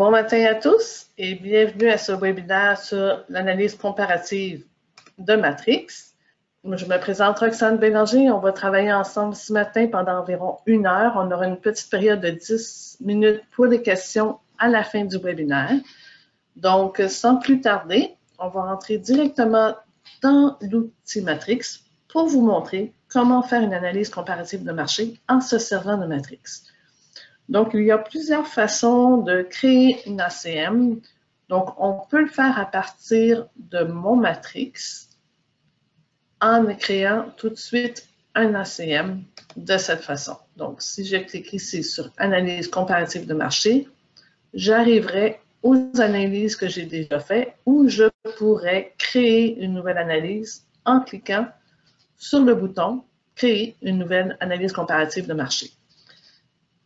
Bon matin à tous et bienvenue à ce webinaire sur l'analyse comparative de Matrix. Je me présente Roxane Bélanger. On va travailler ensemble ce matin pendant environ 1 heure. On aura une petite période de 10 minutes pour les questions à la fin du webinaire. Donc, sans plus tarder, on va rentrer directement dans l'outil Matrix pour vous montrer comment faire une analyse comparative de marché en se servant de Matrix. Donc, il y a plusieurs façons de créer une ACM. Donc, on peut le faire à partir de mon Matrix en créant tout de suite un ACM de cette façon. Donc, si je clique ici sur Analyse comparative de marché, j'arriverai aux analyses que j'ai déjà faites ou je pourrais créer une nouvelle analyse en cliquant sur le bouton Créer une nouvelle analyse comparative de marché.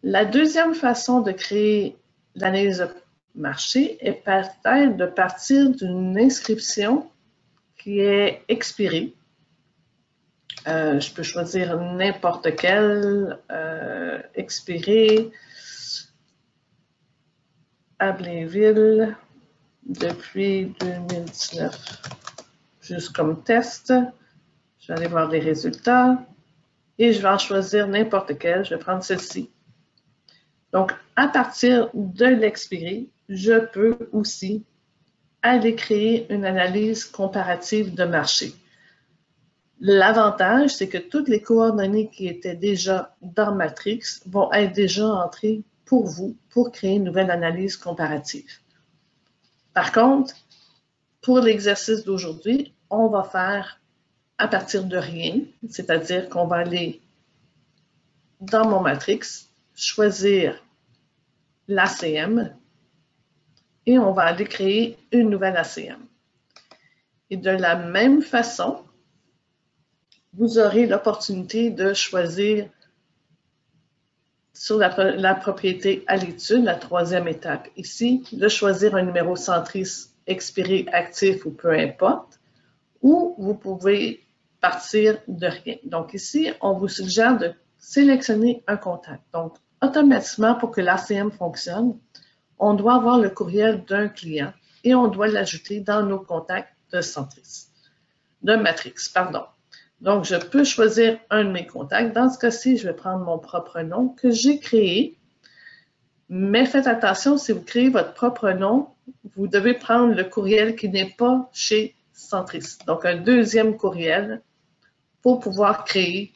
La deuxième façon de créer l'analyse de marché est peut-être de partir d'une inscription qui est expirée. Je peux choisir n'importe quelle expirée à Blainville depuis 2019. Juste comme test, je vais aller voir les résultats et je vais en choisir n'importe quelle. Je vais prendre celle-ci. Donc, à partir de l'expiré, je peux aussi aller créer une analyse comparative de marché. L'avantage, c'est que toutes les coordonnées qui étaient déjà dans Matrix vont être déjà entrées pour vous pour créer une nouvelle analyse comparative. Par contre, pour l'exercice d'aujourd'hui, on va faire à partir de rien, c'est-à-dire qu'on va aller dans mon Matrix, choisir l'ACM et on va aller créer une nouvelle ACM. Et de la même façon, vous aurez l'opportunité de choisir sur la propriété à l'étude, la troisième étape ici, de choisir un numéro centriste expiré, actif ou peu importe, ou vous pouvez partir de rien. Donc ici, on vous suggère de sélectionner un contact. Donc, automatiquement, pour que l'ACM fonctionne, on doit avoir le courriel d'un client et on doit l'ajouter dans nos contacts de Matrix. Donc, je peux choisir un de mes contacts. Dans ce cas-ci, je vais prendre mon propre nom que j'ai créé. Mais faites attention, si vous créez votre propre nom, vous devez prendre le courriel qui n'est pas chez Centris. Donc, un deuxième courriel pour pouvoir créer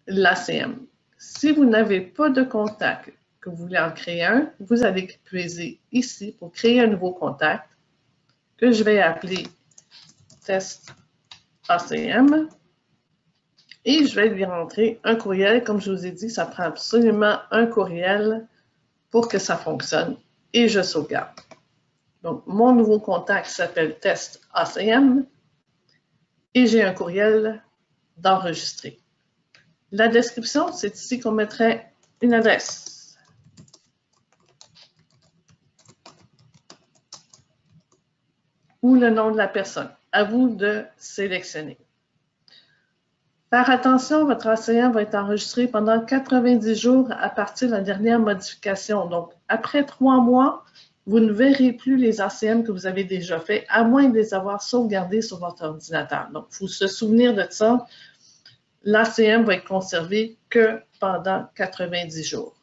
l'ACM. Si vous n'avez pas de contact, que vous voulez en créer un, vous allez puiser ici pour créer un nouveau contact que je vais appeler test ACM et je vais lui rentrer un courriel. Comme je vous ai dit, ça prend absolument un courriel pour que ça fonctionne et je sauvegarde. Donc, mon nouveau contact s'appelle test ACM et j'ai un courriel d'enregistrer. La description, c'est ici qu'on mettrait une adresse. Ou le nom de la personne. À vous de sélectionner. Faire attention, votre ACM va être enregistré pendant 90 jours à partir de la dernière modification. Donc, après 3 mois, vous ne verrez plus les ACM que vous avez déjà fait, à moins de les avoir sauvegardés sur votre ordinateur. Donc, il faut se souvenir de ça. L'ACM va être conservé que pendant 90 jours.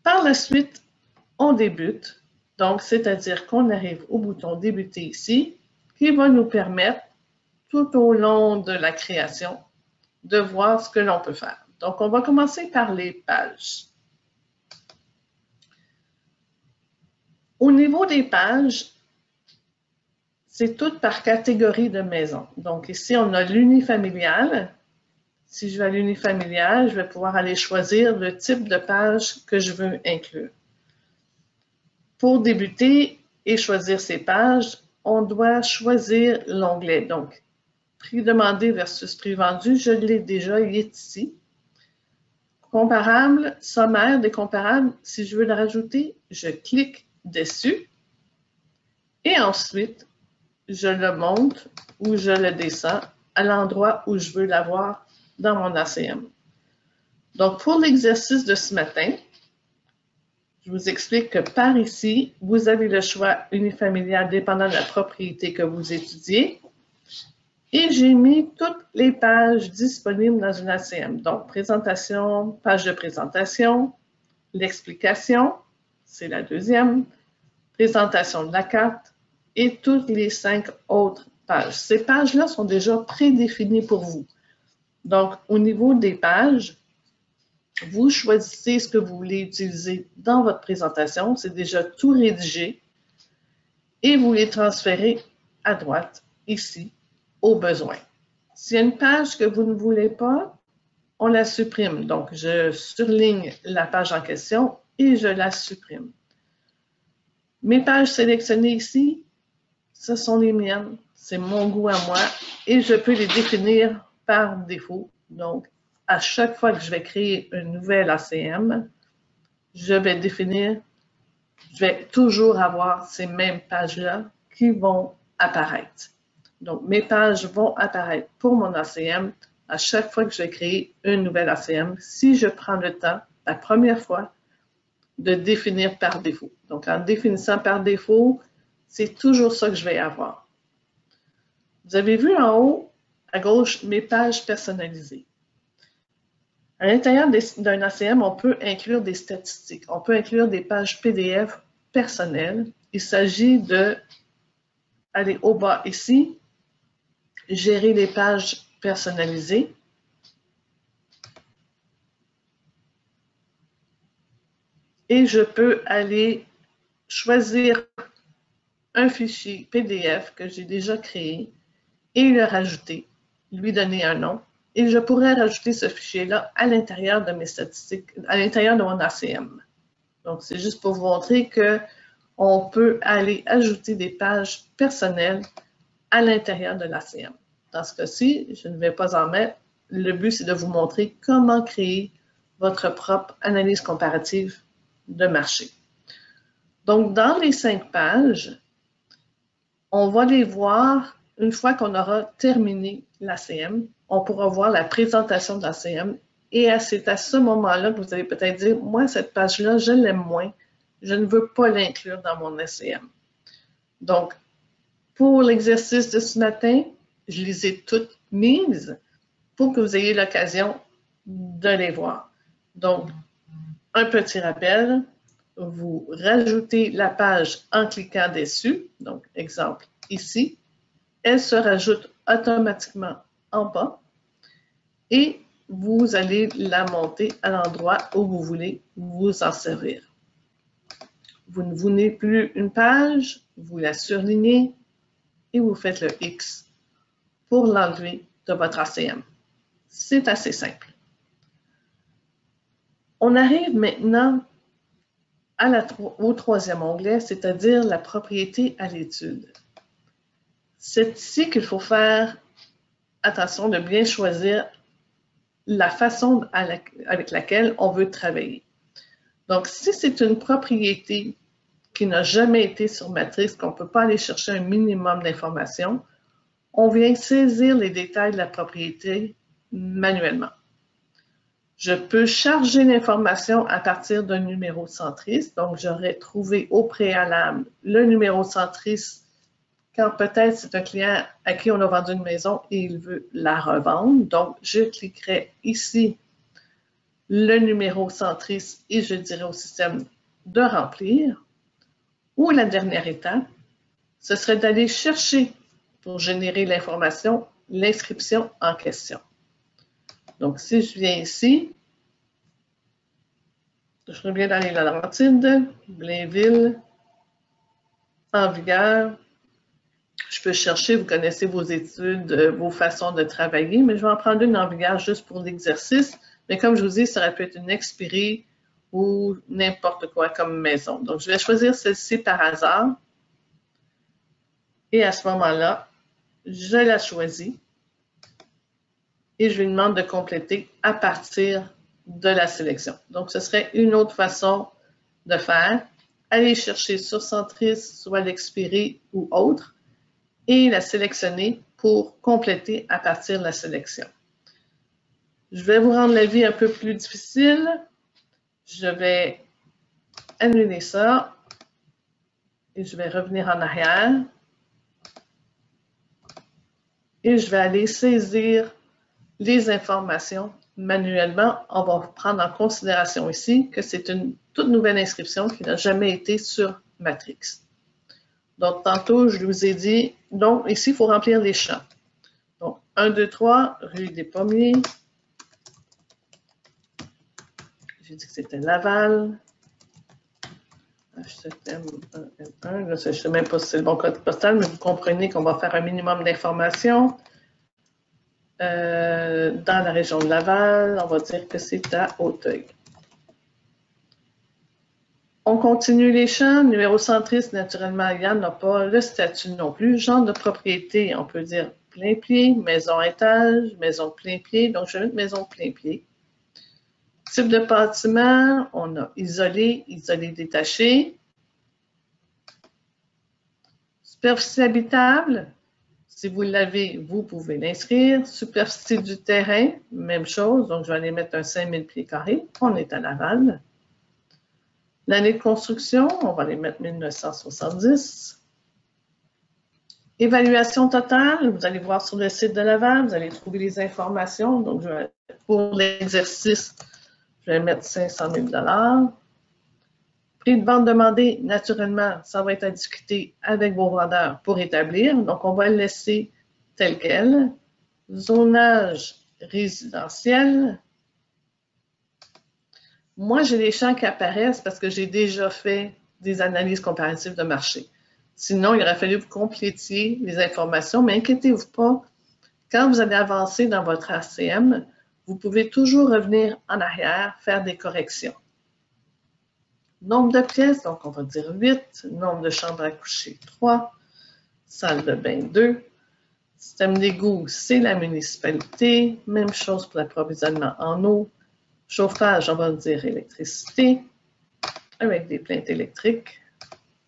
Par la suite, on débute. Donc, c'est-à-dire qu'on arrive au bouton « Débuter » ici, qui va nous permettre, tout au long de la création, de voir ce que l'on peut faire. Donc, on va commencer par les pages. Au niveau des pages, c'est tout par catégorie de maison. Donc, ici, on a l'unifamilial. Si je vais à l'unifamilial, je vais pouvoir aller choisir le type de page que je veux inclure. Pour débuter et choisir ces pages, on doit choisir l'onglet. Donc, prix demandé versus prix vendu, je l'ai déjà, il est ici. Comparable, sommaire des comparables, si je veux le rajouter, je clique dessus et ensuite, je le monte ou je le descends à l'endroit où je veux l'avoir dans mon ACM. Donc, pour l'exercice de ce matin, Je vous explique que par ici, vous avez le choix unifamilial dépendant de la propriété que vous étudiez. Et j'ai mis toutes les pages disponibles dans une ACM. Donc, présentation, page de présentation, l'explication, c'est la deuxième, présentation de la carte et toutes les 5 autres pages. Ces pages-là sont déjà prédéfinies pour vous. Donc, au niveau des pages, vous choisissez ce que vous voulez utiliser dans votre présentation. C'est déjà tout rédigé. Et vous les transférez à droite, ici, au besoin. S'il y a une page que vous ne voulez pas, on la supprime. Donc, je surligne la page en question et je la supprime. Mes pages sélectionnées ici, ce sont les miennes. C'est mon goût à moi et je peux les définir par défaut. Donc, à chaque fois que je vais créer une nouvelle ACM, je vais toujours avoir ces mêmes pages-là qui vont apparaître. Donc, mes pages vont apparaître pour mon ACM à chaque fois que je vais créer une nouvelle ACM si je prends le temps, la première fois, de définir par défaut. Donc, en définissant par défaut, c'est toujours ça que je vais avoir. Vous avez vu en haut, à gauche, mes pages personnalisées. À l'intérieur d'un ACM, on peut inclure des statistiques. On peut inclure des pages PDF personnelles. Il s'agit de aller au bas ici, gérer les pages personnalisées. Et je peux aller choisir un fichier PDF que j'ai déjà créé et le rajouter, lui donner un nom. Et je pourrais rajouter ce fichier-là à l'intérieur de mes statistiques, à l'intérieur de mon ACM. Donc, c'est juste pour vous montrer qu'on peut aller ajouter des pages personnelles à l'intérieur de l'ACM. Dans ce cas-ci, je ne vais pas en mettre. Le but, c'est de vous montrer comment créer votre propre analyse comparative de marché. Donc, dans les 5 pages, on va les voir une fois qu'on aura terminé l'ACM. On pourra voir la présentation de l'ACM et c'est à ce moment-là que vous allez peut-être dire, moi, cette page-là, je l'aime moins. Je ne veux pas l'inclure dans mon ACM. Donc, pour l'exercice de ce matin, je les ai toutes mises pour que vous ayez l'occasion de les voir. Donc, un petit rappel, vous rajoutez la page en cliquant dessus. Donc, exemple ici. Elle se rajoute automatiquement en bas et vous allez la monter à l'endroit où vous voulez vous en servir. Vous ne voulez plus une page, vous la surlignez et vous faites le X pour l'enlever de votre ACM. C'est assez simple. On arrive maintenant au troisième onglet, c'est-à-dire la propriété à l'étude. C'est ici qu'il faut faire attention de bien choisir la façon avec laquelle on veut travailler. Donc, si c'est une propriété qui n'a jamais été sur matrice, qu'on ne peut pas aller chercher un minimum d'informations, on vient saisir les détails de la propriété manuellement. Je peux charger l'information à partir d'un numéro centriste. Donc, j'aurais trouvé au préalable le numéro centriste quand peut-être c'est un client à qui on a vendu une maison et il veut la revendre. Donc, je cliquerai ici le numéro centriste et je dirai au système de remplir. Ou la dernière étape, ce serait d'aller chercher pour générer l'information, l'inscription en question. Donc, si je viens ici, je reviens dans les Laurentides, Blainville, en vigueur. Je peux chercher, vous connaissez vos études, vos façons de travailler, mais je vais en prendre une en vigueur juste pour l'exercice. Mais comme je vous dis, ça aurait pu être une expirée ou n'importe quoi comme maison. Donc, je vais choisir celle-ci par hasard. Et à ce moment-là, je la choisis et je lui demande de compléter à partir de la sélection. Donc, ce serait une autre façon de faire. Aller chercher sur Centris, soit l'expirée ou autre, et la sélectionner pour compléter à partir de la sélection. Je vais vous rendre la vie un peu plus difficile. Je vais annuler ça. Et je vais revenir en arrière. Et je vais aller saisir les informations manuellement. On va prendre en considération ici que c'est une toute nouvelle inscription qui n'a jamais été sur Matrix. Donc, tantôt, je vous ai dit, donc ici, il faut remplir les champs. Donc, 1, 2, 3, rue des Pommiers. J'ai dit que c'était Laval. HTM1, je ne sais même pas si c'est le bon code postal, mais vous comprenez qu'on va faire un minimum d'informations. Dans la région de Laval, on va dire que c'est à Auteuil. On continue les champs. Numéro centriste, naturellement, il n'y en a pas. Le statut non plus. Genre de propriété, on peut dire plein pied, maison à étage, maison plein pied. Donc, je vais mettre maison plein pied. Type de bâtiment, on a isolé, isolé détaché. Superficie habitable, si vous l'avez, vous pouvez l'inscrire. Superficie du terrain, même chose. Donc, je vais aller mettre un 5000 pieds carrés. On est à Laval. L'année de construction, on va aller mettre 1970. Évaluation totale, vous allez voir sur le site de Laval, vous allez trouver les informations. Donc, pour l'exercice, je vais mettre 500 000 $. Prix de vente demandé, naturellement, ça va être à discuter avec vos vendeurs pour établir. Donc, on va le laisser tel quel. Zonage résidentiel. Moi, j'ai les champs qui apparaissent parce que j'ai déjà fait des analyses comparatives de marché. Sinon, il aurait fallu que vous complétiez les informations, mais inquiétez-vous pas. Quand vous allez avancer dans votre ACM, vous pouvez toujours revenir en arrière, faire des corrections. Nombre de pièces, donc on va dire 8. Nombre de chambres à coucher, 3. Salle de bain, 2. Système d'égout, c'est la municipalité. Même chose pour l'approvisionnement en eau. Chauffage, on va dire électricité, avec des plaintes électriques.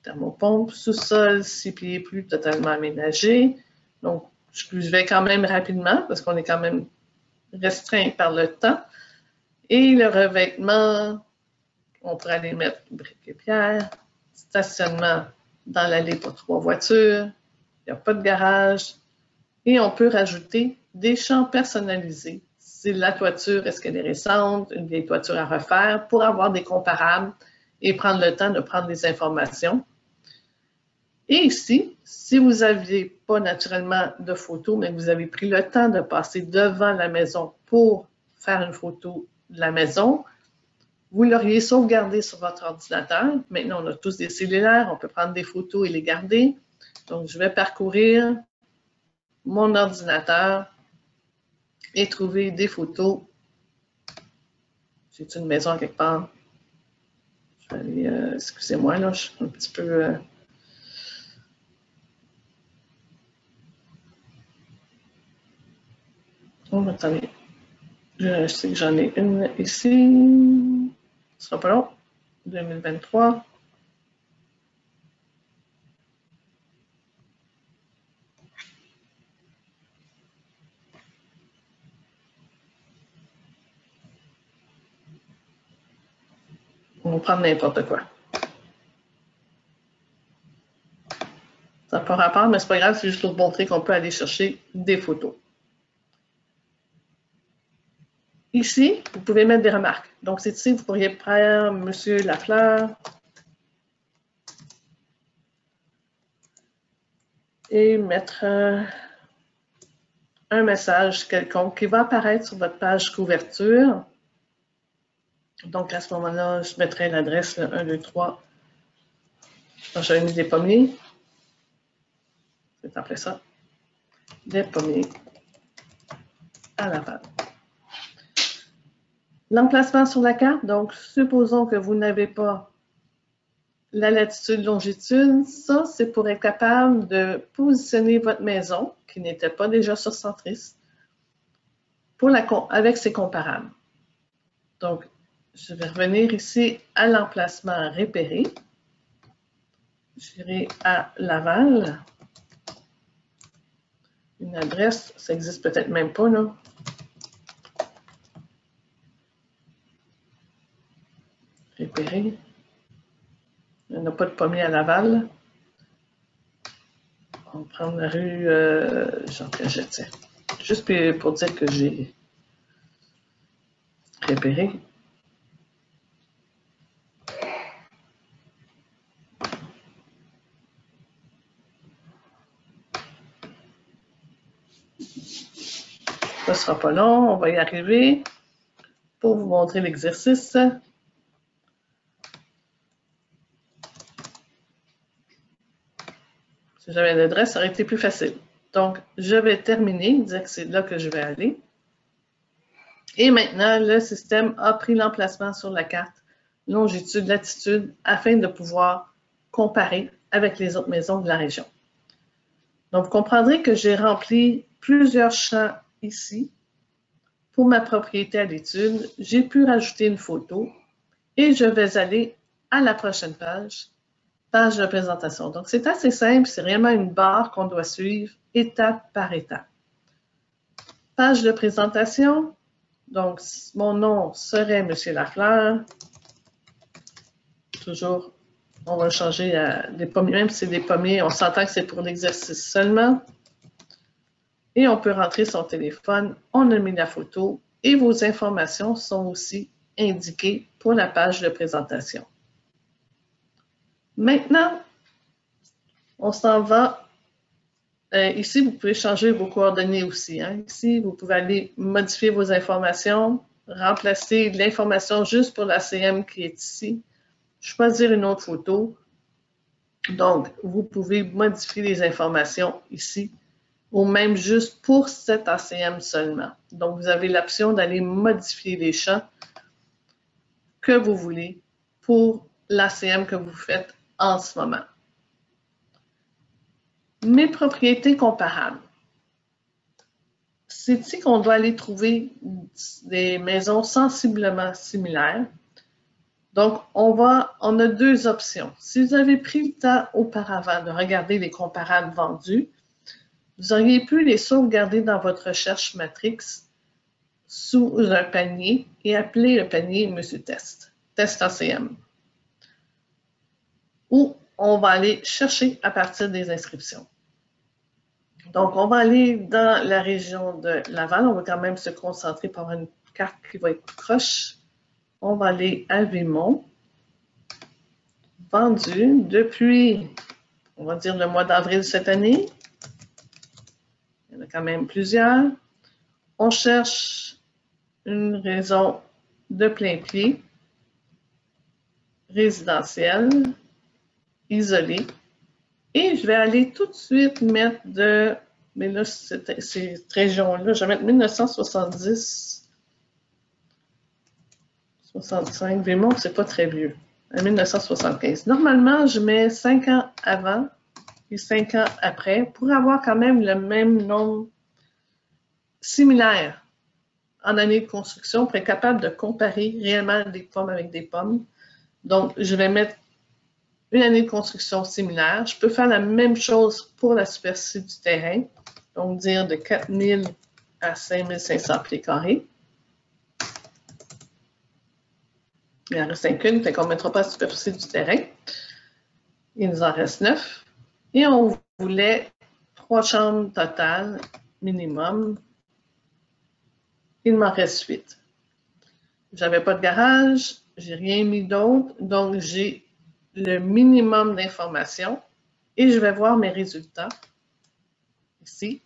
Thermopompe, sous-sol, 6 pieds plus, totalement aménagé. Donc, je vais quand même rapidement parce qu'on est quand même restreint par le temps. Et le revêtement, on pourrait aller mettre briques et pierres. Stationnement dans l'allée pour 3 voitures. Il n'y a pas de garage. Et on peut rajouter des champs personnalisés. Si la toiture, est-ce qu'elle est récente, une vieille toiture à refaire, pour avoir des comparables et prendre le temps de prendre des informations. Et ici, si vous n'aviez pas naturellement de photo, mais que vous avez pris le temps de passer devant la maison pour faire une photo de la maison, vous l'auriez sauvegardé sur votre ordinateur. Maintenant, on a tous des cellulaires, on peut prendre des photos et les garder. Donc, je vais parcourir mon ordinateur et trouver des photos. J'ai une maison quelque part. Je vais aller, excusez-moi, là, je suis un petit peu... Oh, attendez. Je sais que j'en ai une ici. Ce sera pas long. 2023. On va prendre n'importe quoi. Ça n'a pas rapport, mais c'est pas grave, c'est juste pour vous montrer qu'on peut aller chercher des photos. Ici, vous pouvez mettre des remarques. Donc, c'est ici, vous pourriez prendre Monsieur Lafleur et mettre un message quelconque qui va apparaître sur votre page couverture. Donc, à ce moment-là, je mettrai l'adresse 1, 2, 3. J'ai mis des pommiers. C'est appelé ça. Des pommiers à Laval. L'emplacement sur la carte, donc, supposons que vous n'avez pas la latitude, longitude. Ça, c'est pour être capable de positionner votre maison, qui n'était pas déjà sur Centris, avec ses comparables. Donc, je vais revenir ici à l'emplacement repéré. J'irai à Laval. Une adresse, ça n'existe peut-être même pas, là. Repérer. n'y a pas de pommier à Laval. On va prendre la rue Jean Piaget, juste pour dire que j'ai repéré. Ça ne sera pas long, on va y arriver pour vous montrer l'exercice. Si j'avais l'adresse, ça aurait été plus facile. Donc, je vais terminer, dire que c'est là que je vais aller. Et maintenant, le système a pris l'emplacement sur la carte, longitude, latitude, afin de pouvoir comparer avec les autres maisons de la région. Donc, vous comprendrez que j'ai rempli plusieurs champs ici. Pour ma propriété à l'étude, j'ai pu rajouter une photo et je vais aller à la prochaine page, page de présentation. Donc, c'est assez simple, c'est réellement une barre qu'on doit suivre étape par étape. Page de présentation, donc mon nom serait M. Lafleur. Toujours, on va changer à des pommiers, même si c'est des pommiers, on s'entend que c'est pour l'exercice seulement. Et on peut rentrer son téléphone, on a mis la photo et vos informations sont aussi indiquées pour la page de présentation. Maintenant, on s'en va. Ici, vous pouvez changer vos coordonnées aussi. Ici, vous pouvez aller modifier vos informations, remplacer l'information juste pour la CM qui est ici, choisir une autre photo. Donc, vous pouvez modifier les informations ici ou même juste pour cette ACM seulement. Donc, vous avez l'option d'aller modifier les champs que vous voulez pour l'ACM que vous faites en ce moment. Mes propriétés comparables. C'est ici qu'on doit aller trouver des maisons sensiblement similaires. Donc, on a deux options. Si vous avez pris le temps auparavant de regarder les comparables vendus, vous auriez pu les sauvegarder dans votre recherche matrix sous un panier et appeler le panier Monsieur Test, Test ACM. Ou on va aller chercher à partir des inscriptions. Donc, on va aller dans la région de Laval. On va quand même se concentrer par une carte qui va être proche. On va aller à Vimont. Vendu depuis, on va dire, le mois d'avril cette année. Il y en a quand même plusieurs. On cherche une raison de plein pied, résidentielle, isolée. Et je vais aller tout de suite mettre mais là, cette région-là, je vais mettre 1970, 65, Vimont, c'est pas très vieux, en 1975. Normalement, je mets 5 ans avant et 5 ans après pour avoir quand même le même nombre similaire en année de construction pour être capable de comparer réellement des pommes avec des pommes. Donc, je vais mettre une année de construction similaire. Je peux faire la même chose pour la superficie du terrain, donc dire de 4000 à 5500 pieds carrés. Il en reste qu'une, fait qu'on ne mettra pas la superficie du terrain. Il nous en reste 9. Et on voulait 3 chambres totales minimum. Il m'en reste 8. J'avais pas de garage, j'ai rien mis d'autre, donc j'ai le minimum d'informations et je vais voir mes résultats ici.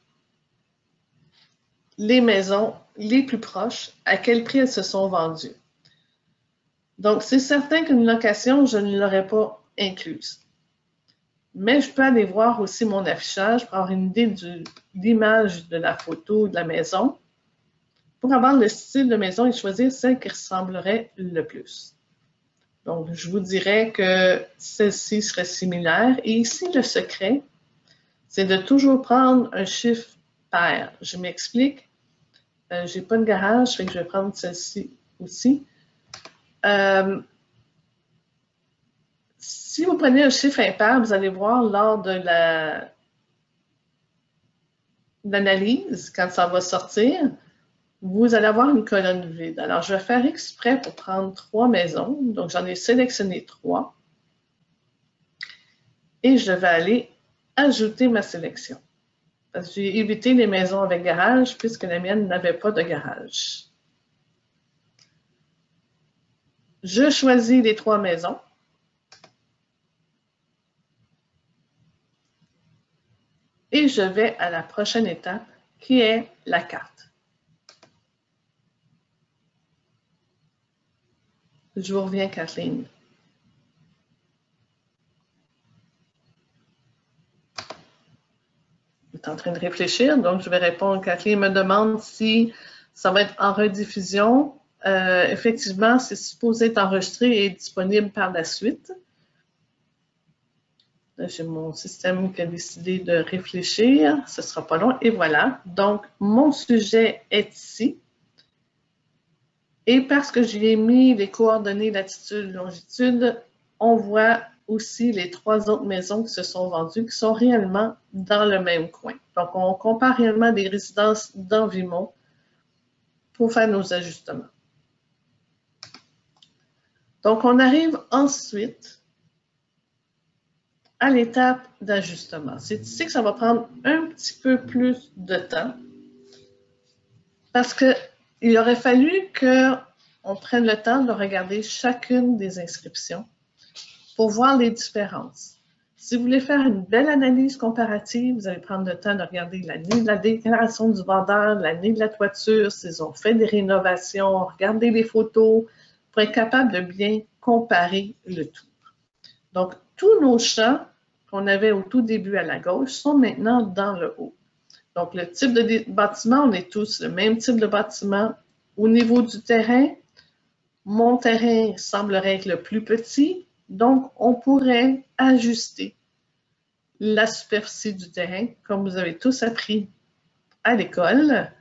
Les maisons les plus proches, à quel prix elles se sont vendues. Donc, c'est certain qu'une location, je ne l'aurais pas incluse. Mais je peux aller voir aussi mon affichage pour avoir une idée de l'image de la photo de la maison, pour avoir le style de maison et choisir celle qui ressemblerait le plus. Donc, je vous dirais que celle-ci serait similaire. Et ici, le secret, c'est de toujours prendre un chiffre pair. Je m'explique. Je n'ai pas de garage, fait que je vais prendre celle-ci aussi. Si vous prenez un chiffre impair, vous allez voir lors de l'analyse, quand ça va sortir, vous allez avoir une colonne vide. Alors, je vais faire exprès pour prendre 3 maisons. Donc, j'en ai sélectionné 3. et je vais aller ajouter ma sélection. Parce que j'ai évité les maisons avec garage puisque la mienne n'avait pas de garage. Je choisis les 3 maisons. Et je vais à la prochaine étape qui est la carte. Je vous reviens, Kathleen. Je suis en train de réfléchir, donc je vais répondre. Kathleen me demande si ça va être en rediffusion. Effectivement, c'est supposé être enregistré et disponible par la suite. J'ai mon système qui a décidé de réfléchir. Ce ne sera pas long. Et voilà. Donc, mon sujet est ici. Et parce que j'y ai mis les coordonnées latitude, longitude, on voit aussi les 3 autres maisons qui se sont vendues, qui sont réellement dans le même coin. Donc, on compare réellement des résidences dans Vimont pour faire nos ajustements. Donc, on arrive ensuite à l'étape d'ajustement. C'est ici que ça va prendre un petit peu plus de temps parce qu'il aurait fallu qu'on prenne le temps de regarder chacune des inscriptions pour voir les différences. Si vous voulez faire une belle analyse comparative, vous allez prendre le temps de regarder l'année de la déclaration du vendeur, l'année de la toiture, s'ils ont fait des rénovations, regarder les photos pour être capable de bien comparer le tout. Donc, tous nos champs qu'on avait au tout début à la gauche sont maintenant dans le haut. Donc, le type de bâtiment, on est tous le même type de bâtiment. Au niveau du terrain, mon terrain semblerait être le plus petit, donc on pourrait ajuster la superficie du terrain, comme vous avez tous appris à l'école.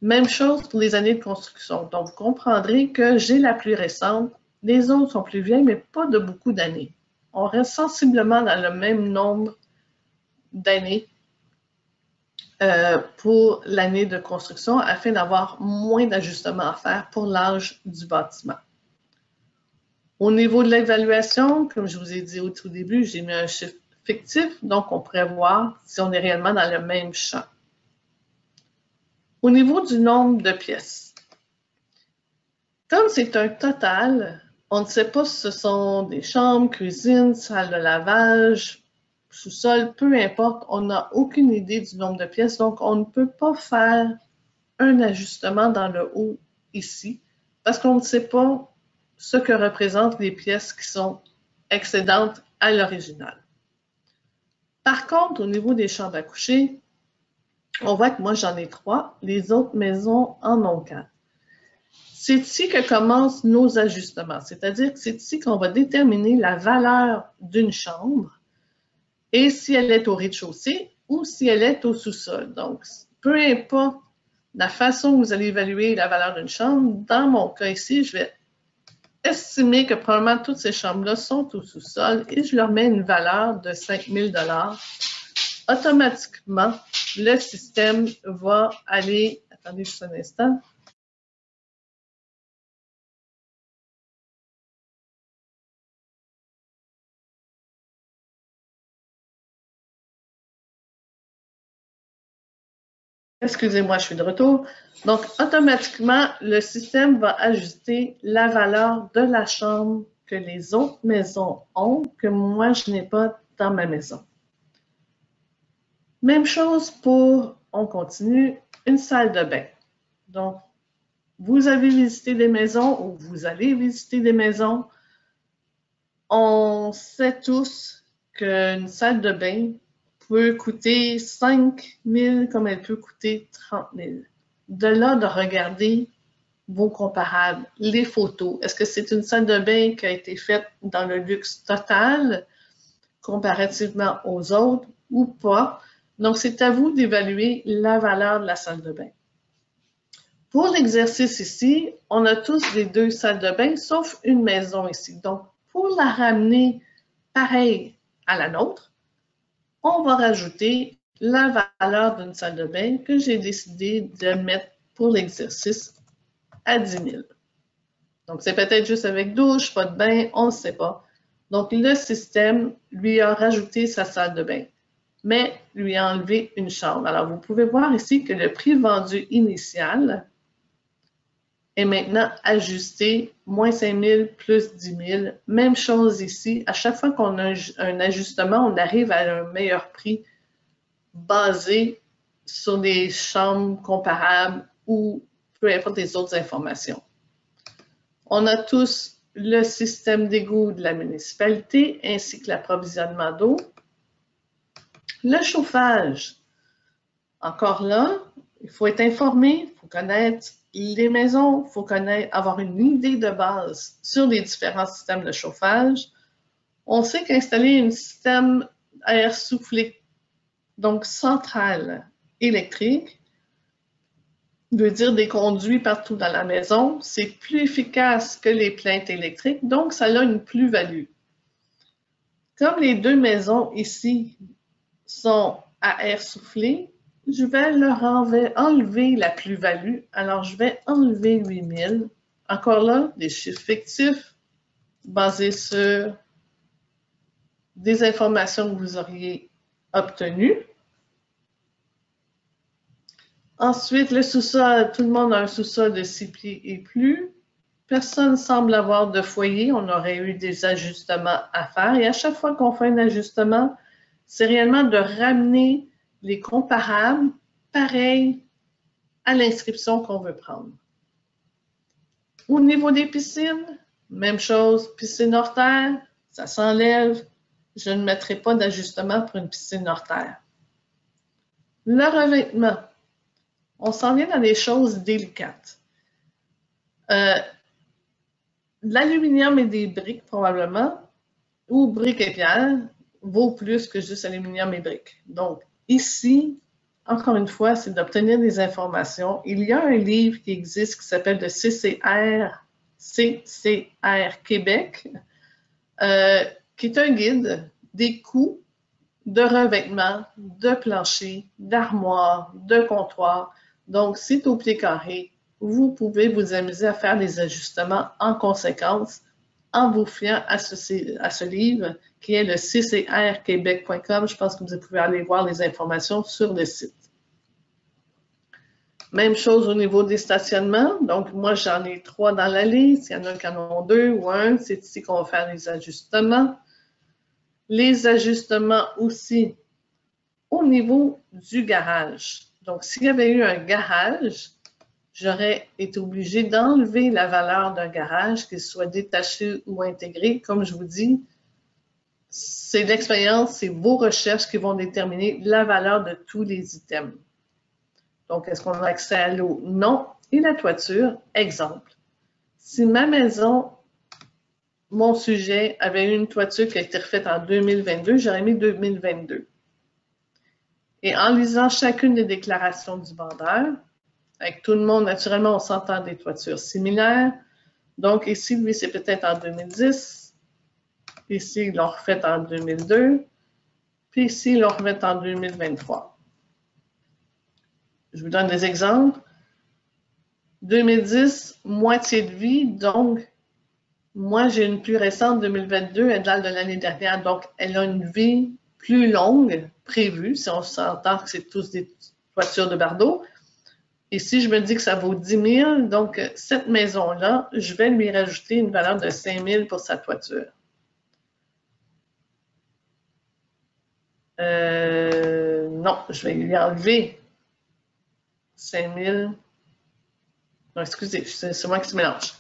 Même chose pour les années de construction. Donc, vous comprendrez que j'ai la plus récente. Les autres sont plus vieilles, mais pas de beaucoup d'années. On reste sensiblement dans le même nombre d'années pour l'année de construction afin d'avoir moins d'ajustements à faire pour l'âge du bâtiment. Au niveau de l'évaluation, comme je vous ai dit au tout début, j'ai mis un chiffre fictif, donc on pourrait voir si on est réellement dans le même champ. Au niveau du nombre de pièces, comme c'est un total, on ne sait pas si ce sont des chambres, cuisines, salles de lavage, sous-sol, peu importe, on n'a aucune idée du nombre de pièces, donc on ne peut pas faire un ajustement dans le haut ici, parce qu'on ne sait pas ce que représentent les pièces qui sont excédentes à l'original. Par contre, au niveau des chambres à coucher, on voit que moi j'en ai 3, les autres maisons en ont 4. C'est ici que commencent nos ajustements, c'est-à-dire que c'est ici qu'on va déterminer la valeur d'une chambre et si elle est au rez-de-chaussée ou si elle est au sous-sol. Donc, peu importe la façon que vous allez évaluer la valeur d'une chambre, dans mon cas ici, je vais estimer que probablement toutes ces chambres-là sont au sous-sol et je leur mets une valeur de 5 000 $. Automatiquement, le système va aller... Attendez juste un instant. Excusez-moi, je suis de retour. Donc, automatiquement, le système va ajuster la valeur de la chambre que les autres maisons ont, que moi, je n'ai pas dans ma maison. Même chose pour, on continue, une salle de bain. Donc, vous avez visité des maisons ou vous allez visiter des maisons. On sait tous qu'une salle de bain peut coûter 5 000 comme elle peut coûter 30 000. De là, de regarder vos comparables, les photos. Est-ce que c'est une salle de bain qui a été faite dans le luxe total comparativement aux autres ou pas? Donc, c'est à vous d'évaluer la valeur de la salle de bain. Pour l'exercice ici, on a tous les 2 salles de bain, sauf une maison ici. Donc, pour la ramener pareil à la nôtre, on va rajouter la valeur d'une salle de bain que j'ai décidé de mettre pour l'exercice à 10 000. Donc, c'est peut-être juste avec douche, pas de bain, on ne sait pas. Donc, le système lui a rajouté sa salle de bain, mais lui a enlevé une chambre. Alors, vous pouvez voir ici que le prix vendu initial est maintenant ajusté, moins 5 000 plus 10 000. Même chose ici. À chaque fois qu'on a un ajustement, on arrive à un meilleur prix basé sur des chambres comparables ou peu importe les autres informations. On a tous le système d'égout de la municipalité ainsi que l'approvisionnement d'eau. Le chauffage. Encore là, il faut être informé, il faut connaître les maisons, il faut avoir une idée de base sur les différents systèmes de chauffage. On sait qu'installer un système à air soufflé, donc centrale électrique, veut dire des conduits partout dans la maison, c'est plus efficace que les plaintes électriques, donc ça a une plus-value. Comme les deux maisons ici sont à air soufflé, je vais leur enlever la plus-value. Alors, je vais enlever 8 000. Encore là, des chiffres fictifs basés sur des informations que vous auriez obtenues. Ensuite, le sous-sol, tout le monde a un sous-sol de 6 pieds et plus. Personne ne semble avoir de foyer. On aurait eu des ajustements à faire. Et à chaque fois qu'on fait un ajustement, c'est réellement de ramener les comparables pareils à l'inscription qu'on veut prendre. Au niveau des piscines, même chose, piscine hors terre, ça s'enlève. Je ne mettrai pas d'ajustement pour une piscine hors terre. Le revêtement. On s'en vient dans des choses délicates. L'aluminium et des briques, probablement, ou briques et pierres, vaut plus que juste aluminium et briques. Donc, ici, encore une fois, c'est d'obtenir des informations. Il y a un livre qui existe qui s'appelle le CCR Québec, qui est un guide des coûts de revêtement, de plancher, d'armoire, de comptoir. Donc, c'est au pied carré. Vous pouvez vous amuser à faire des ajustements en conséquence en vous fiant à ce livre qui est le ccrquebec.com. Je pense que vous pouvez aller voir les informations sur le site. Même chose au niveau des stationnements. Donc, moi, j'en ai 3 dans la liste. Il y en a qui en ont 2 ou 1. C'est ici qu'on va faire les ajustements. Les ajustements aussi au niveau du garage. Donc, s'il y avait eu un garage, j'aurais été obligée d'enlever la valeur d'un garage, qu'il soit détaché ou intégré. Comme je vous dis, c'est l'expérience, c'est vos recherches qui vont déterminer la valeur de tous les items. Donc, est-ce qu'on a accès à l'eau? Non. Et la toiture? Exemple. Si ma maison, mon sujet, avait eu une toiture qui a été refaite en 2022, j'aurais mis 2022. Et en lisant chacune des déclarations du vendeur, avec tout le monde, naturellement, on s'entend des toitures similaires. Donc, ici, lui, c'est peut-être en 2010. Ici, ils l'ont refait en 2002. Puis ici, ils l'ont refait en 2023. Je vous donne des exemples. 2010, moitié de vie. Donc, moi, j'ai une plus récente, 2022, elle date de l'année dernière. Donc, elle a une vie plus longue prévue, si on s'entend que c'est tous des toitures de bardeaux. Ici, je me dis que ça vaut 10 000. Donc, cette maison-là, je vais lui rajouter une valeur de 5 000 pour sa toiture. Non, je vais lui enlever 5 000. Non, excusez, c'est moi qui se mélange.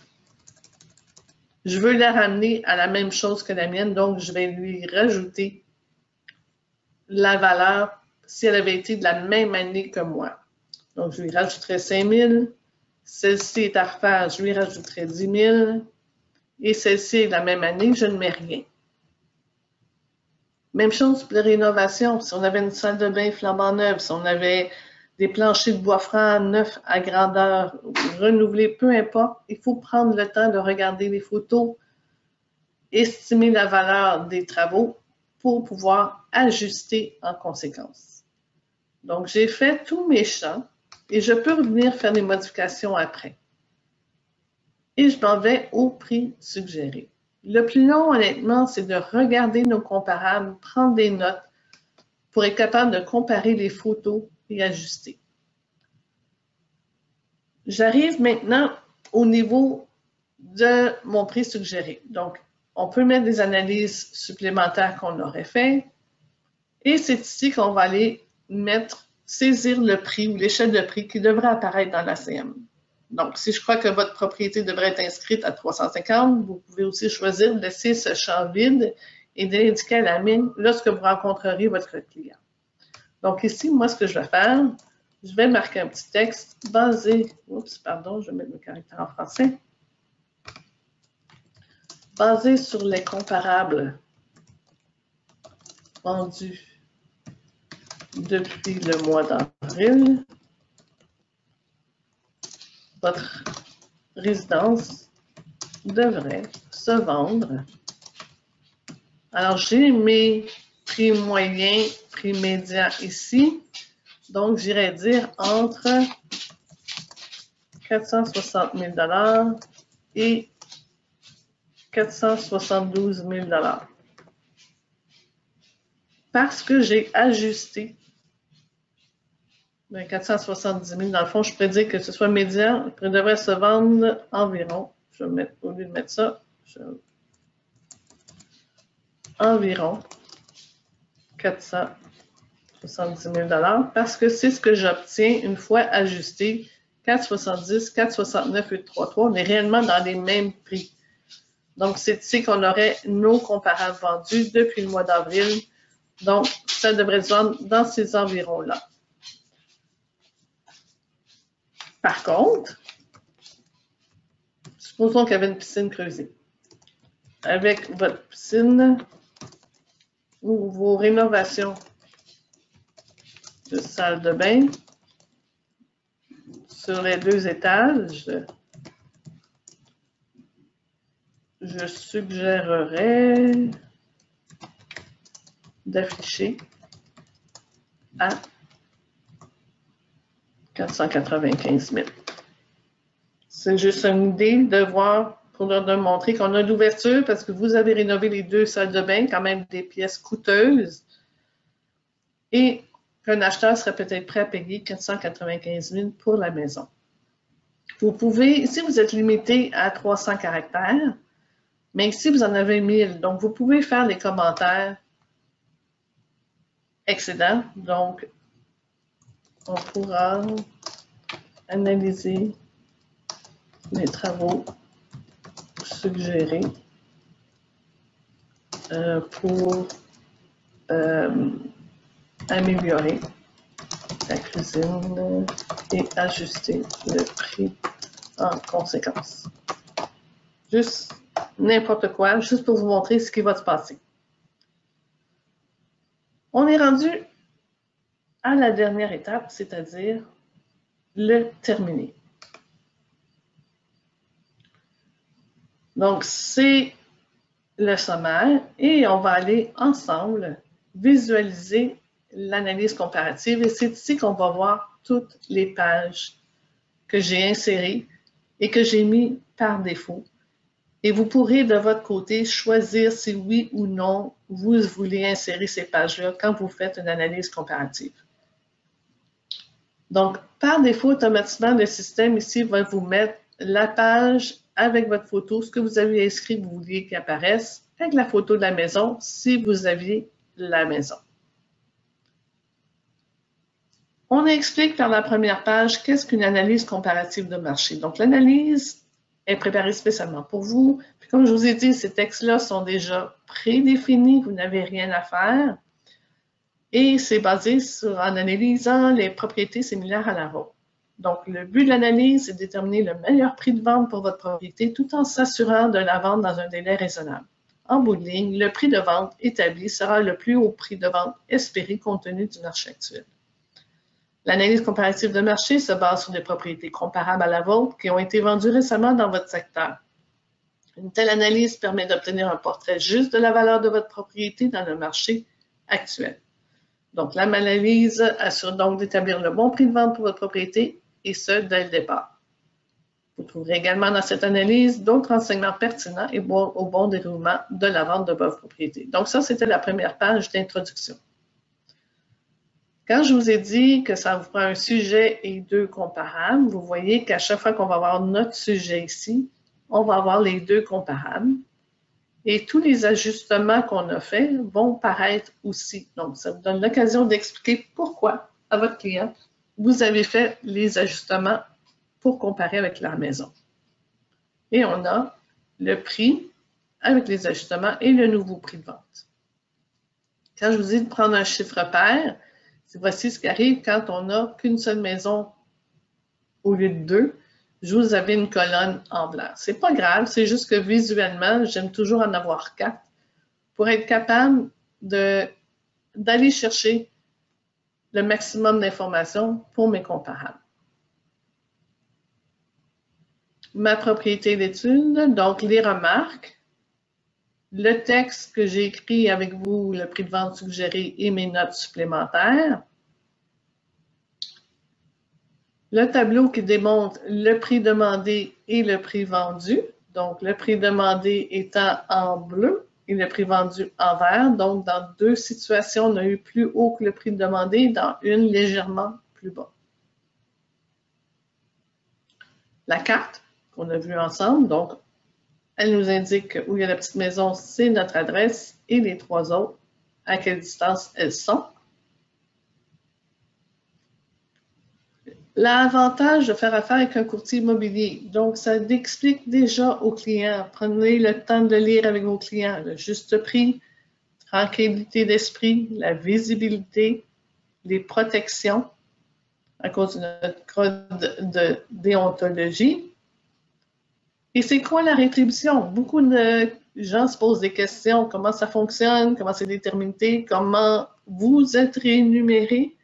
Je veux la ramener à la même chose que la mienne, donc je vais lui rajouter la valeur si elle avait été de la même année que moi. Donc, je lui rajouterai 5 000. Celle-ci est à refaire, je lui rajouterai 10 000. Et celle-ci est de la même année, je ne mets rien. Même chose pour les rénovations. Si on avait une salle de bain flambant neuve, si on avait des planchers de bois franc neufs à grandeur, renouvelés, peu importe, il faut prendre le temps de regarder les photos, estimer la valeur des travaux pour pouvoir ajuster en conséquence. Donc, j'ai fait tous mes champs et je peux revenir faire des modifications après. Et je m'en vais au prix suggéré. Le plus long, honnêtement, c'est de regarder nos comparables, prendre des notes pour être capable de comparer les photos et ajuster. J'arrive maintenant au niveau de mon prix suggéré. Donc, on peut mettre des analyses supplémentaires qu'on aurait fait. Et c'est ici qu'on va aller saisir le prix ou l'échelle de prix qui devrait apparaître dans l'ACM. Donc, si je crois que votre propriété devrait être inscrite à 350, vous pouvez aussi choisir de laisser ce champ vide et d'indiquer à la mine lorsque vous rencontrerez votre client. Donc ici, moi, ce que je vais faire, je vais marquer un petit texte basé, je vais mettre le caractère en français, basé sur les comparables vendus depuis le mois d'avril. Votre résidence devrait se vendre. Alors, j'ai mes prix moyens, prix médian ici. Donc, j'irais dire entre 460 000 $ et 472 000 $. Parce que j'ai ajusté 470 000, dans le fond, je pourrais dire que ce soit médian, il devrait se vendre environ, je vais mettre, au lieu de mettre ça, environ 470 000 $ parce que c'est ce que j'obtiens une fois ajusté 470, 469, 833. On est réellement dans les mêmes prix. Donc, c'est ici qu'on aurait nos comparables vendus depuis le mois d'avril. Donc, ça devrait se vendre dans ces environs-là. Par contre, supposons qu'il y avait une piscine creusée. Avec votre piscine ou vos rénovations de salle de bain sur les 2 étages, je suggérerais d'afficher à 495 000. C'est juste une idée de voir, pour leur montrer qu'on a l'ouverture parce que vous avez rénové les 2 salles de bain, quand même des pièces coûteuses, et qu'un acheteur serait peut-être prêt à payer 495 000 pour la maison. Vous pouvez, ici vous êtes limité à 300 caractères, mais ici vous en avez 1000, donc vous pouvez faire les commentaires excédents. Donc, on pourra analyser les travaux suggérés pour améliorer la cuisine et ajuster le prix en conséquence. Juste n'importe quoi, juste pour vous montrer ce qui va se passer. On est rendu à la dernière étape, c'est-à-dire le terminer. Donc, c'est le sommaire et on va aller ensemble visualiser l'analyse comparative et c'est ici qu'on va voir toutes les pages que j'ai insérées et que j'ai mis par défaut. Et vous pourrez de votre côté choisir si oui ou non vous voulez insérer ces pages-là quand vous faites une analyse comparative. Donc, par défaut, automatiquement, le système ici va vous mettre la page avec votre photo, ce que vous avez inscrit que vous vouliez qu'il apparaisse, avec la photo de la maison, si vous aviez la maison. On explique dans la première page qu'est-ce qu'une analyse comparative de marché. Donc, l'analyse est préparée spécialement pour vous. Puis, comme je vous ai dit, ces textes-là sont déjà prédéfinis, vous n'avez rien à faire. Et c'est basé en analysant les propriétés similaires à la vôtre. Donc, le but de l'analyse, c'est de déterminer le meilleur prix de vente pour votre propriété tout en s'assurant de la vente dans un délai raisonnable. En bout de ligne, le prix de vente établi sera le plus haut prix de vente espéré compte tenu du marché actuel. L'analyse comparative de marché se base sur des propriétés comparables à la vôtre qui ont été vendues récemment dans votre secteur. Une telle analyse permet d'obtenir un portrait juste de la valeur de votre propriété dans le marché actuel. Donc, l'analyse assure donc d'établir le bon prix de vente pour votre propriété et ce, dès le départ. Vous trouverez également dans cette analyse d'autres renseignements pertinents et au bon déroulement de la vente de votre propriété. Donc ça, c'était la première page d'introduction. Quand je vous ai dit que ça vous prend un sujet et deux comparables, vous voyez qu'à chaque fois qu'on va avoir notre sujet ici, on va avoir les deux comparables. Et tous les ajustements qu'on a faits vont paraître aussi. Donc, ça vous donne l'occasion d'expliquer pourquoi à votre client vous avez fait les ajustements pour comparer avec la maison. Et on a le prix avec les ajustements et le nouveau prix de vente. Quand je vous dis de prendre un chiffre pair, voici ce qui arrive quand on n'a qu'une seule maison au lieu de deux. Je vous avais une colonne en blanc. C'est pas grave, c'est juste que visuellement, j'aime toujours en avoir 4 pour être capable d'aller chercher le maximum d'informations pour mes comparables. Ma propriété d'étude, donc les remarques, le texte que j'ai écrit avec vous, le prix de vente suggéré et mes notes supplémentaires, le tableau qui démontre le prix demandé et le prix vendu, donc le prix demandé étant en bleu et le prix vendu en vert. Donc, dans 2 situations, on a eu plus haut que le prix demandé, dans une légèrement plus bas. La carte qu'on a vue ensemble, donc, elle nous indique où il y a la petite maison, c'est notre adresse, et les 3 autres, à quelle distance elles sont. L'avantage de faire affaire avec un courtier immobilier, donc ça explique déjà aux clients, prenez le temps de lire avec vos clients, le juste prix, tranquillité d'esprit, la visibilité, les protections à cause de notre code de déontologie. Et c'est quoi la rétribution? Beaucoup de gens se posent des questions, comment ça fonctionne, comment c'est déterminé, comment vous êtes rémunéré.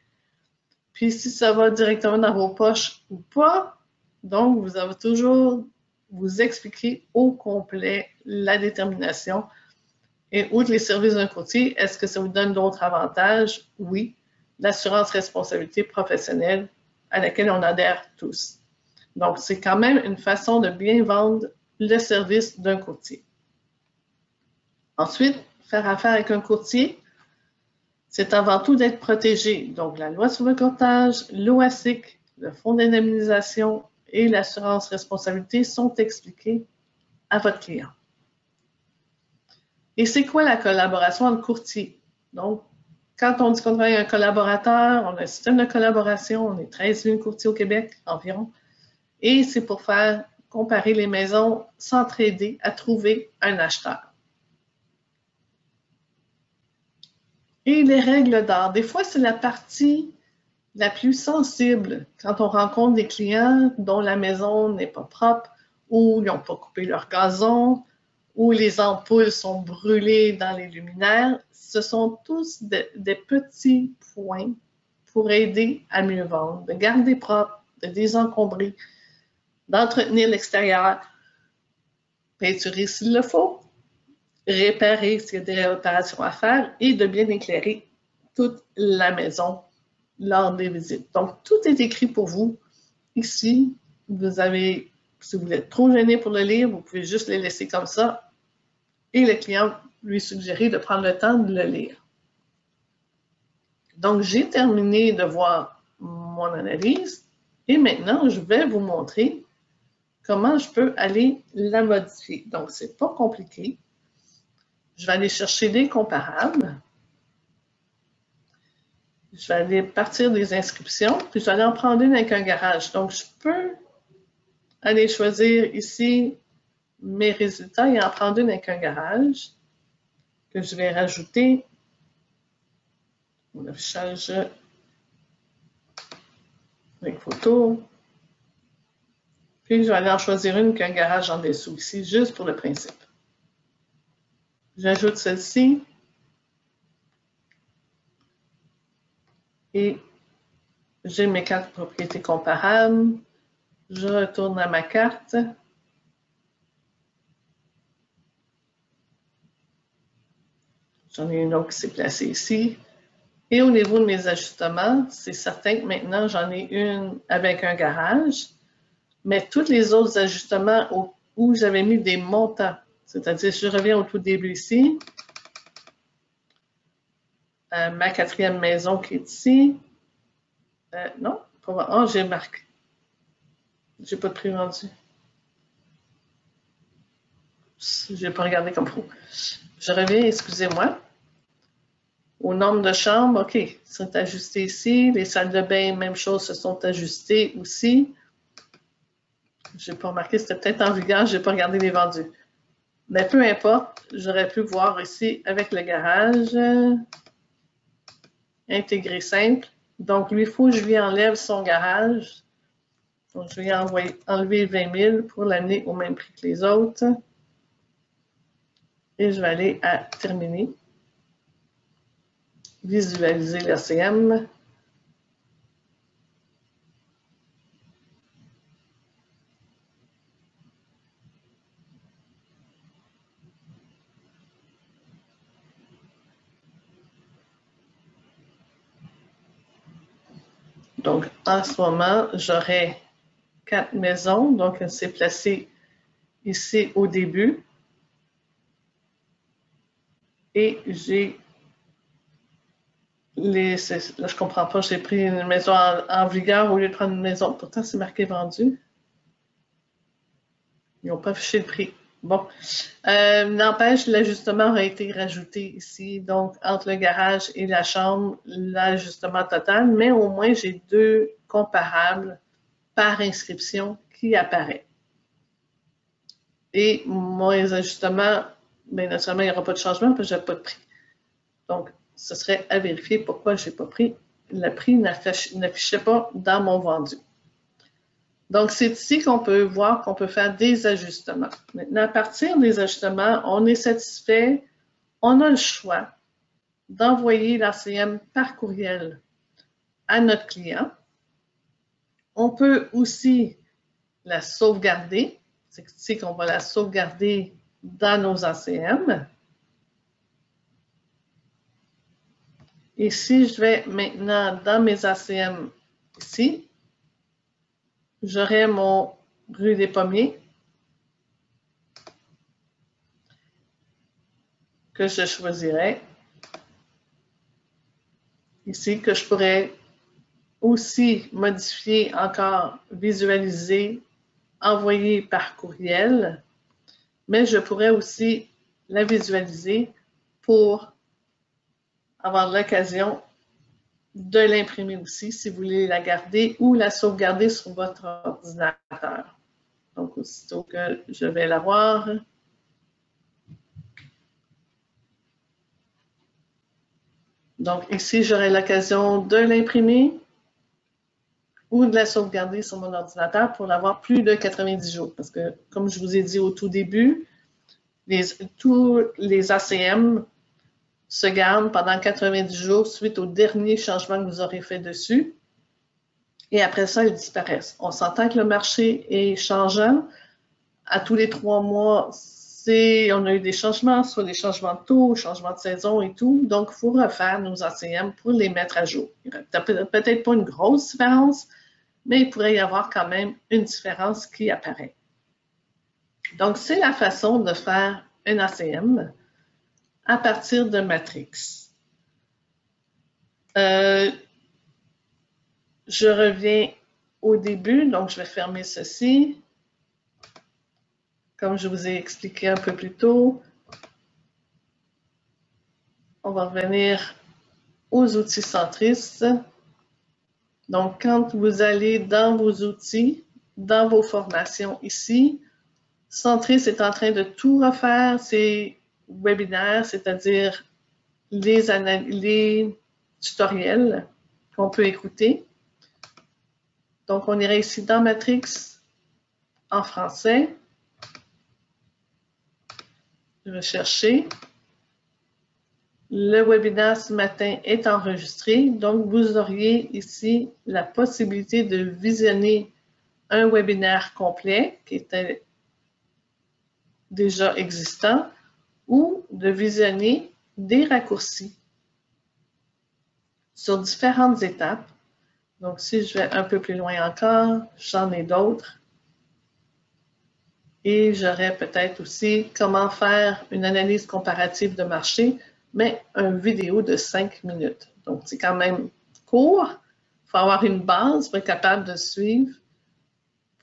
Puis si ça va directement dans vos poches ou pas, donc vous avez toujours vous expliquer au complet la détermination. Et outre les services d'un courtier, est-ce que ça vous donne d'autres avantages? Oui. L'assurance responsabilité professionnelle à laquelle on adhère tous. Donc, c'est quand même une façon de bien vendre le service d'un courtier. Ensuite, faire affaire avec un courtier, c'est avant tout d'être protégé. Donc, la loi sur le courtage, l'OASIC, le fonds d'indemnisation et l'assurance responsabilité sont expliqués à votre client. Et c'est quoi la collaboration entre courtiers? Donc, quand on dit qu'on travaille avec un collaborateur, on a un système de collaboration, on est 13 000 courtiers au Québec environ, et c'est pour faire comparer les maisons, s'entraider à trouver un acheteur. Et les règles d'art, des fois c'est la partie la plus sensible quand on rencontre des clients dont la maison n'est pas propre ou ils n'ont pas coupé leur gazon, où les ampoules sont brûlées dans les luminaires, ce sont tous des petits points pour aider à mieux vendre, de garder propre, de désencombrer, d'entretenir l'extérieur, peinturer s'il le faut, réparer s'il y a des réparations à faire et de bien éclairer toute la maison lors des visites. Donc, tout est écrit pour vous. Ici, vous avez, si vous êtes trop gêné pour le lire, vous pouvez juste les laisser comme ça et le client lui suggérer de prendre le temps de le lire. Donc, j'ai terminé de voir mon analyse et maintenant, je vais vous montrer comment je peux aller la modifier. Donc, c'est pas compliqué. Je vais aller chercher des comparables. Je vais aller partir des inscriptions, puis je vais aller en prendre une avec un garage. Donc, je peux aller choisir ici mes résultats et en prendre une avec un garage que je vais rajouter mon affichage avec photo. Puis, je vais aller en choisir une avec un garage en dessous ici, juste pour le principe. J'ajoute celle-ci. Et j'ai mes 4 propriétés comparables. Je retourne à ma carte. J'en ai une autre qui s'est placée ici. Et au niveau de mes ajustements, c'est certain que maintenant, j'en ai une avec un garage. Mais tous les autres ajustements où j'avais mis des montants, c'est-à-dire, je reviens au tout début ici, ma quatrième maison qui est ici. Non, pas j'ai marqué. J'ai pas de prix vendu. Je n'ai pas regardé comme fou. Je reviens, excusez-moi. Au nombre de chambres, OK, c'est ajusté ici. Les salles de bain, même chose, se sont ajustées aussi. Je n'ai pas remarqué, c'était peut-être en vigueur, je n'ai pas regardé les vendus. Mais peu importe, j'aurais pu voir ici avec le garage. Intégré simple. Donc, lui, il faut que je lui enlève son garage. Donc, je vais enlever 20 000 pour l'amener au même prix que les autres. Et je vais aller à terminer. Visualiser l'ACM. Donc, en ce moment, j'aurai 4 maisons. Donc, c'est placé ici au début. Et j'ai là, je comprends pas, j'ai pris une maison en vigueur au lieu de prendre une maison. Pourtant, c'est marqué vendu. Ils n'ont pas affiché le prix. Bon. N'empêche, l'ajustement a été rajouté ici. Donc, entre le garage et la chambre, l'ajustement total. Mais au moins, j'ai 2 comparables par inscription qui apparaît. Et mes ajustements, bien naturellement, il n'y aura pas de changement parce que je n'ai pas de prix. Donc, ce serait à vérifier pourquoi je n'ai pas pris. Le prix n'affichait pas dans mon vendu. Donc, c'est ici qu'on peut voir qu'on peut faire des ajustements. Maintenant, à partir des ajustements, on est satisfait, on a le choix d'envoyer l'ACM par courriel à notre client. On peut aussi la sauvegarder. C'est ici qu'on va la sauvegarder dans nos ACM. Et si je vais maintenant dans mes ACM ici, j'aurai mon rue des Pommiers que je choisirai. Ici, que je pourrais aussi modifier encore, visualiser, envoyer par courriel, mais je pourrais aussi la visualiser pour avoir l'occasion de l'imprimer aussi si vous voulez la garder ou la sauvegarder sur votre ordinateur. Donc, aussitôt que je vais l'avoir, donc ici, j'aurai l'occasion de l'imprimer ou de la sauvegarder sur mon ordinateur pour l'avoir plus de 90 jours. Parce que, comme je vous ai dit au tout début, tous les ACM se gardent pendant 90 jours suite au dernier changement que vous aurez fait dessus. Et après ça, ils disparaissent. On s'entend que le marché est changeant. À tous les 3 mois, on a eu des changements, soit des changements de taux, changements de saison et tout. Donc, il faut refaire nos ACM pour les mettre à jour. Il n'y aura peut-être pas une grosse différence, mais il pourrait y avoir quand même une différence qui apparaît. Donc, c'est la façon de faire un ACM à partir de Matrix. Je reviens au début, donc je vais fermer ceci. Comme je vous ai expliqué un peu plus tôt, on va revenir aux outils centristes. Donc, quand vous allez dans vos outils, dans vos formations ici, Centris est en train de tout refaire ses webinaires, c'est-à-dire les tutoriels qu'on peut écouter. Donc, on irait ici dans Matrix en français. Je vais chercher. Le webinaire ce matin est enregistré, donc vous auriez ici la possibilité de visionner un webinaire complet qui était déjà existant ou de visionner des raccourcis sur différentes étapes. Donc, si je vais un peu plus loin encore, j'en ai d'autres. Et j'aurais peut-être aussi comment faire une analyse comparative de marché, mais une vidéo de 5 minutes. Donc, c'est quand même court. Il faut avoir une base pour être capable de suivre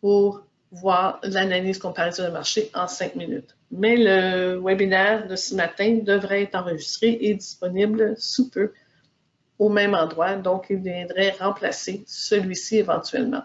pour voir l'analyse comparative de marché en 5 minutes. Mais le webinaire de ce matin devrait être enregistré et disponible sous peu au même endroit. Donc, il viendrait remplacer celui-ci éventuellement.